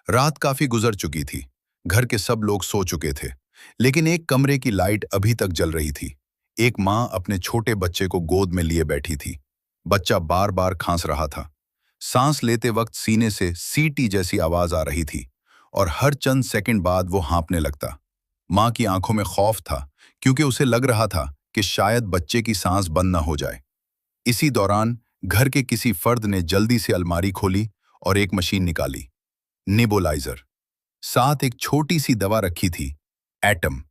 रात काफी गुजर चुकी थी। घर के सब लोग सो चुके थे, लेकिन एक कमरे की लाइट अभी तक जल रही थी। एक माँ अपने छोटे बच्चे को गोद में लिए बैठी थी। बच्चा बार बार खांस रहा था। सांस लेते वक्त सीने से सीटी जैसी आवाज आ रही थी और हर चंद सेकंड बाद वो हाँफने लगता। माँ की आंखों में खौफ था, क्योंकि उसे लग रहा था कि शायद बच्चे की सांस बंद न हो जाए। इसी दौरान घर के किसी फर्द ने जल्दी से अलमारी खोली और एक मशीन निकाली, नेबुलाइजर। साथ एक छोटी सी दवा रखी थी, एटम।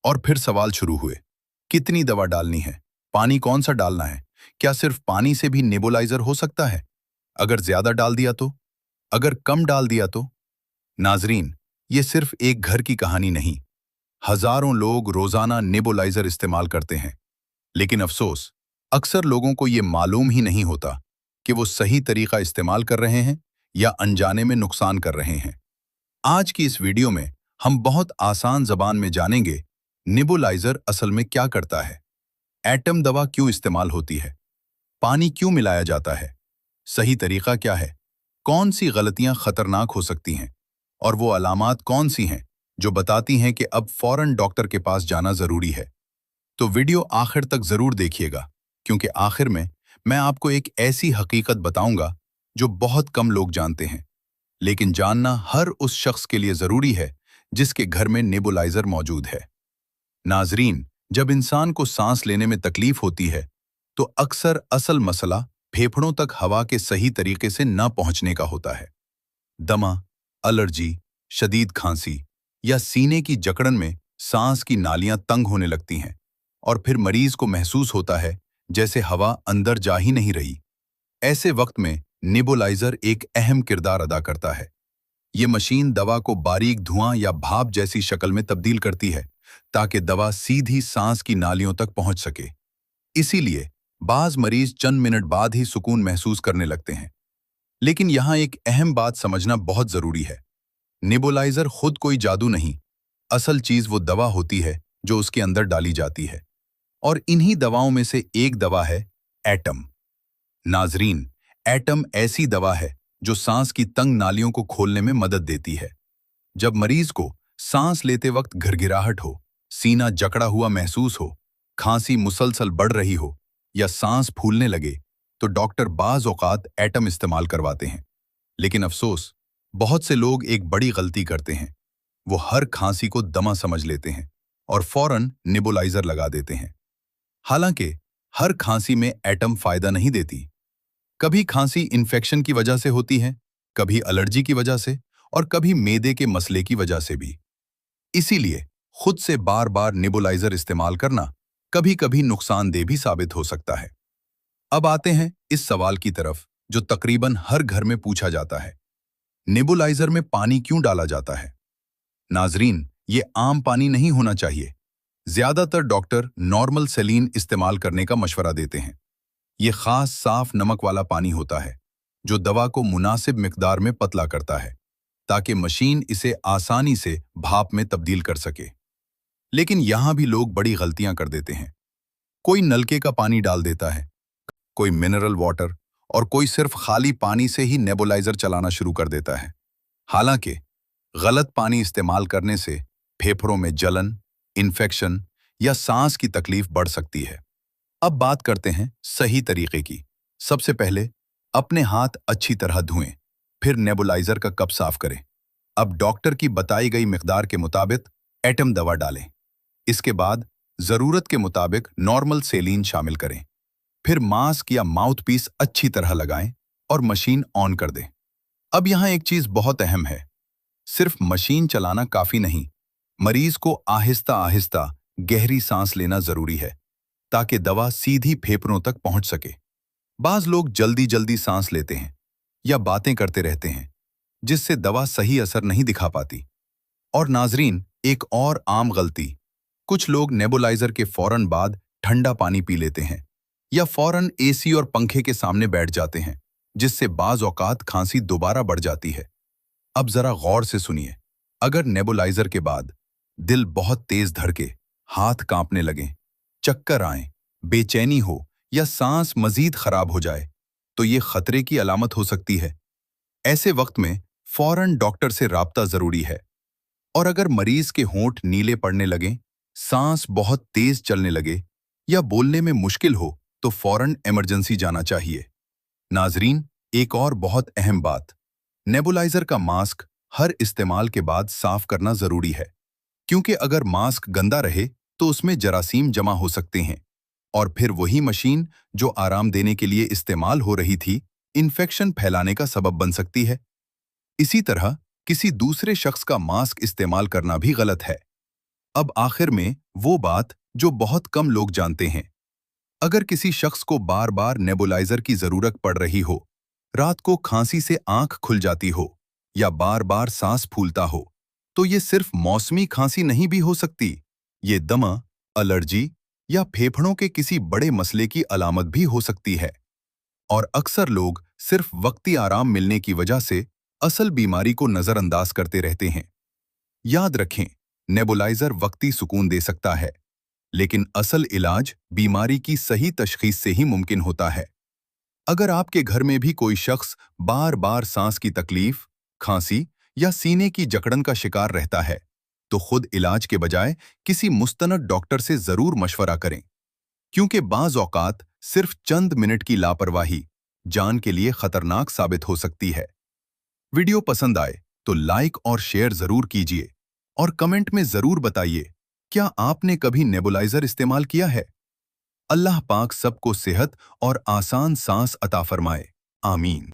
और फिर सवाल शुरू हुए, कितनी दवा डालनी है, पानी कौन सा डालना है, क्या सिर्फ पानी से भी नेबुलाइजर हो सकता है? अगर ज्यादा डाल दिया तो? अगर कम डाल दिया तो? नाजरीन, ये सिर्फ एक घर की कहानी नहीं। हजारों लोग रोजाना नेबुलाइजर इस्तेमाल करते हैं, लेकिन अफसोस, अक्सर लोगों को ये मालूम ही नहीं होता कि वो सही तरीका इस्तेमाल कर रहे हैं या अनजाने में नुकसान कर रहे हैं। आज की इस वीडियो में हम बहुत आसान जबान में जानेंगे, नेबुलाइजर असल में क्या करता है, एटम दवा क्यों इस्तेमाल होती है, पानी क्यों मिलाया जाता है, सही तरीका क्या है, कौन सी गलतियां खतरनाक हो सकती हैं, और वो अलामात कौन सी हैं जो बताती हैं कि अब फौरन डॉक्टर के पास जाना जरूरी है। तो वीडियो आखिर तक जरूर देखिएगा, क्योंकि आखिर में मैं आपको एक ऐसी हकीकत बताऊंगा जो बहुत कम लोग जानते हैं, लेकिन जानना हर उस शख्स के लिए जरूरी है जिसके घर में नेबुलाइजर मौजूद है। नाजरीन, जब इंसान को सांस लेने में तकलीफ होती है, तो अक्सर असल मसला फेफड़ों तक हवा के सही तरीके से न पहुंचने का होता है। दमा, एलर्जी, शदीद खांसी या सीने की जकड़न में सांस की नालियां तंग होने लगती हैं और फिर मरीज को महसूस होता है जैसे हवा अंदर जा ही नहीं रही। ऐसे वक्त में नेबुलाइजर एक अहम किरदार अदा करता है। ये मशीन दवा को बारीक धुआं या भाप जैसी शक्ल में तब्दील करती है, ताकि दवा सीधी सांस की नालियों तक पहुंच सके। इसीलिए बाज मरीज चंद मिनट बाद ही सुकून महसूस करने लगते हैं। लेकिन यहाँ एक अहम बात समझना बहुत जरूरी है। नेबुलाइजर खुद कोई जादू नहीं, असल चीज वो दवा होती है जो उसके अंदर डाली जाती है। और इन्हीं दवाओं में से एक दवा है एटम। नाजरीन, एटम ऐसी दवा है जो सांस की तंग नालियों को खोलने में मदद देती है। जब मरीज को सांस लेते वक्त घरघराहट हो, सीना जकड़ा हुआ महसूस हो, खांसी मुसलसल बढ़ रही हो या सांस फूलने लगे, तो डॉक्टर बाज औकात एटम इस्तेमाल करवाते हैं। लेकिन अफसोस, बहुत से लोग एक बड़ी गलती करते हैं। वो हर खांसी को दमा समझ लेते हैं और फौरन नेबुलाइजर लगा देते हैं। हालांकि हर खांसी में एटम फायदा नहीं देती। कभी खांसी इन्फेक्शन की वजह से होती है, कभी एलर्जी की वजह से, और कभी मैदे के मसले की वजह से भी। इसीलिए खुद से बार बार नेबुलाइजर इस्तेमाल करना कभी कभी नुकसानदेह भी साबित हो सकता है। अब आते हैं इस सवाल की तरफ जो तकरीबन हर घर में पूछा जाता है, नेबुलाइजर में पानी क्यों डाला जाता है? नाजरीन, ये आम पानी नहीं होना चाहिए। ज्यादातर डॉक्टर नॉर्मल सैलीन इस्तेमाल करने का मशवरा देते हैं। ये खास साफ नमक वाला पानी होता है जो दवा को मुनासिब मिकदार में पतला करता है, ताकि मशीन इसे आसानी से भाप में तब्दील कर सके। लेकिन यहां भी लोग बड़ी गलतियां कर देते हैं। कोई नलके का पानी डाल देता है, कोई मिनरल वाटर, और कोई सिर्फ खाली पानी से ही नेबुलाइजर चलाना शुरू कर देता है। हालांकि गलत पानी इस्तेमाल करने से फेफड़ों में जलन, इन्फेक्शन या सांस की तकलीफ बढ़ सकती है। अब बात करते हैं सही तरीके की। सबसे पहले अपने हाथ अच्छी तरह धोएं, फिर नेबुलाइजर का कप साफ करें। अब डॉक्टर की बताई गई मिकदार के मुताबिक एटम दवा डालें। इसके बाद जरूरत के मुताबिक नॉर्मल सैलीन शामिल करें। फिर मास्क या माउथपीस अच्छी तरह लगाएं और मशीन ऑन कर दें। अब यहाँ एक चीज बहुत अहम है, सिर्फ मशीन चलाना काफी नहीं। मरीज को आहिस्ता आहिस्ता गहरी सांस लेना जरूरी है, ताकि दवा सीधी फेफड़ों तक पहुंच सके। बाज लोग जल्दी जल्दी सांस लेते हैं या बातें करते रहते हैं, जिससे दवा सही असर नहीं दिखा पाती। और नाजरीन, एक और आम गलती, कुछ लोग नेबुलाइजर के फौरन बाद ठंडा पानी पी लेते हैं या फौरन एसी और पंखे के सामने बैठ जाते हैं, जिससे बाज औकात खांसी दोबारा बढ़ जाती है। अब जरा गौर से सुनिए, अगर नेबुलाइजर के बाद दिल बहुत तेज धड़के, हाथ कांपने लगें, चक्कर आए, बेचैनी हो या सांस मजीद खराब हो जाए, तो ये खतरे की अलामत हो सकती है। ऐसे वक्त में फौरन डॉक्टर से राब्ता जरूरी है। और अगर मरीज के होंठ नीले पड़ने लगें, सांस बहुत तेज चलने लगे या बोलने में मुश्किल हो, तो फौरन इमरजेंसी जाना चाहिए। नाजरीन, एक और बहुत अहम बात, नेबुलाइजर का मास्क हर इस्तेमाल के बाद साफ करना जरूरी है, क्योंकि अगर मास्क गंदा रहे तो उसमें जरासीम जमा हो सकते हैं और फिर वही मशीन जो आराम देने के लिए इस्तेमाल हो रही थी, इन्फेक्शन फैलाने का सबब बन सकती है। इसी तरह किसी दूसरे शख्स का मास्क इस्तेमाल करना भी गलत है। अब आखिर में वो बात जो बहुत कम लोग जानते हैं, अगर किसी शख्स को बार बार नेबुलाइजर की जरूरत पड़ रही हो, रात को खांसी से आंख खुल जाती हो या बार बार सांस फूलता हो, तो ये सिर्फ मौसमी खांसी नहीं भी हो सकती। ये दमा, एलर्जी या फेफड़ों के किसी बड़े मसले की अलामत भी हो सकती है। और अक्सर लोग सिर्फ वक्ती आराम मिलने की वजह से असल बीमारी को नजरअंदाज करते रहते हैं। याद रखें, नेबुलाइजर वक्ती सुकून दे सकता है, लेकिन असल इलाज बीमारी की सही तशखीस से ही मुमकिन होता है। अगर आपके घर में भी कोई शख्स बार बार सांस की तकलीफ, खांसी या सीने की जकड़न का शिकार रहता है, तो खुद इलाज के बजाय किसी मुस्तनद डॉक्टर से जरूर मशवरा करें, क्योंकि बाज़ औकात सिर्फ चंद मिनट की लापरवाही जान के लिए खतरनाक साबित हो सकती है। वीडियो पसंद आए तो लाइक और शेयर जरूर कीजिए और कमेंट में जरूर बताइए, क्या आपने कभी नेबुलाइजर इस्तेमाल किया है? अल्लाह पाक सबको सेहत और आसान सांस अता फरमाए। आमीन।